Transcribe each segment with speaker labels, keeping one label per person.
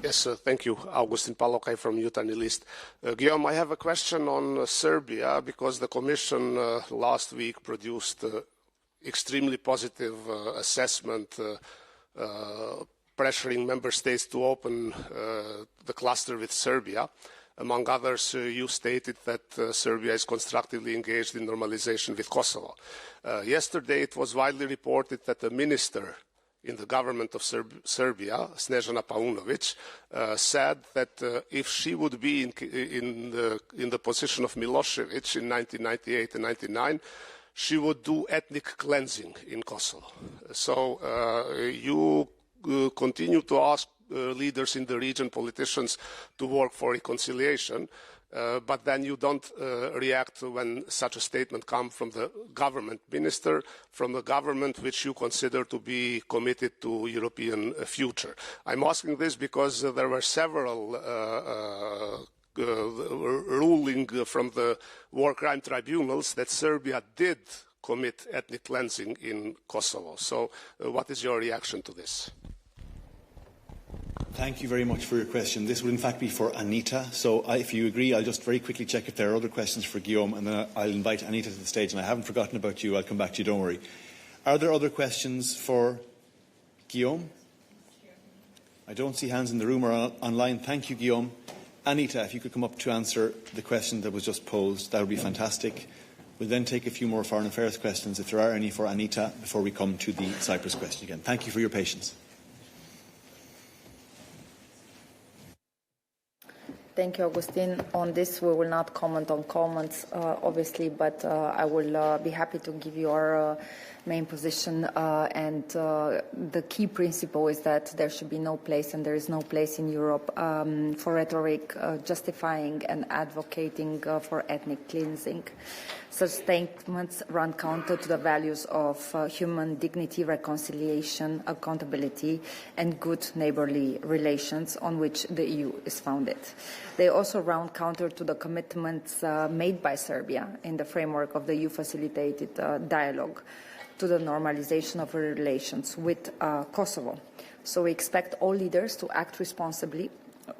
Speaker 1: Yes, thank you. Augustin Palokaj from Jutarnji List. Guillaume, I have a question on Serbia, because the Commission last week produced extremely positive assessment pressuring member states to open the cluster with Serbia. Among others, you stated that Serbia is constructively engaged in normalization with Kosovo. Yesterday, it was widely reported that a minister in the government of Serbia, Snežana Paunović, said that if she would be in the position of Milosevic in 1998 and 1999, she would do ethnic cleansing in Kosovo. So you continue to ask leaders in the region, politicians, to work for reconciliation, but then you don't react when such a statement comes from the government minister, from a government which you consider to be committed to European future. I'm asking this because there were several rulings from the war crime tribunals that Serbia did commit ethnic cleansing in Kosovo. So what is your reaction to this?
Speaker 2: Thank you very much for your question. This would in fact be for Anita. So if you agree, I'll just very quickly check if there are other questions for Guillaume, and then I'll invite Anita to the stage. And I haven't forgotten about you. I'll come back to you, don't worry. Are there other questions for Guillaume? I don't see hands in the room or online. Thank you, Guillaume. Anita, if you could come up to answer the question that was just posed, that would be fantastic. We'll then take a few more foreign affairs questions, if there are any, for Anita, before we come to the Cyprus question again. Thank you for your patience.
Speaker 3: Thank you, Augustine. On this, we will not comment on comments, obviously, but I will be happy to give you our main position. And the key principle is that there should be no place, and there is no place in Europe for rhetoric justifying and advocating for ethnic cleansing. Such statements run counter to the values of human dignity, reconciliation, accountability, and good neighborly relations on which the EU is founded. They also run counter to the commitments made by Serbia in the framework of the EU-facilitated dialogue to the normalization of relations with Kosovo. So we expect all leaders to act responsibly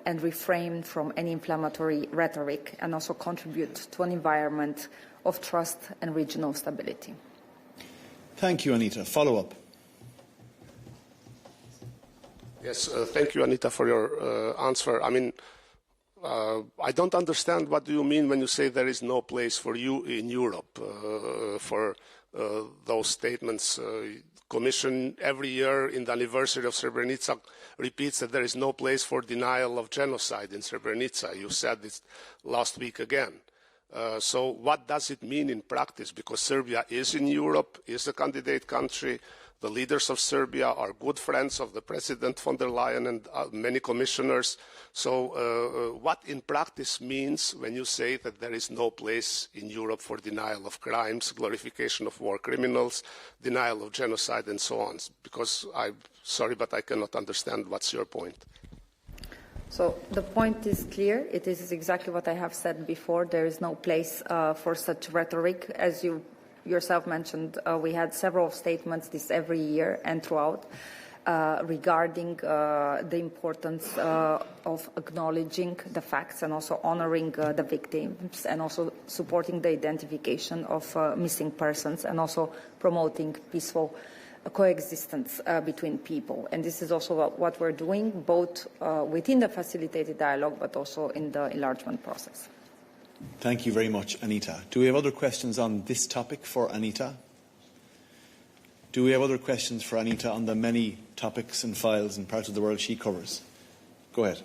Speaker 3: and refrain from any inflammatory rhetoric, and also contribute to an environment of trust and regional stability.
Speaker 2: Thank you, Anita. Follow up.
Speaker 1: Yes, thank you, Anita, for your answer. I mean, I don't understand what do you mean when you say there is no place for you in Europe for those statements. Commission every year in the anniversary of Srebrenica repeats that there is no place for denial of genocide in Srebrenica. You said this last week again. So what does it mean in practice? Because Serbia is in Europe, is a candidate country. The leaders of Serbia are good friends of the President von der Leyen and many commissioners. So what in practice means when you say that there is no place in Europe for denial of crimes, glorification of war criminals, denial of genocide, and so on? Because I'm sorry, but I cannot understand what's your point.
Speaker 3: So the point is clear. It is exactly what I have said before. There is no place for such rhetoric. As you yourself mentioned, we had several statements this every year and throughout regarding the importance of acknowledging the facts and also honoring the victims, and also supporting the identification of missing persons, and also promoting peaceful coexistence between people. And this is also what we're doing, both within the facilitated dialogue, but also in the enlargement process.
Speaker 2: Thank you very much, Anita. Do we have other questions on this topic for Anita? Do we have other questions for Anita on the many topics and files and parts of the world she covers? Go ahead.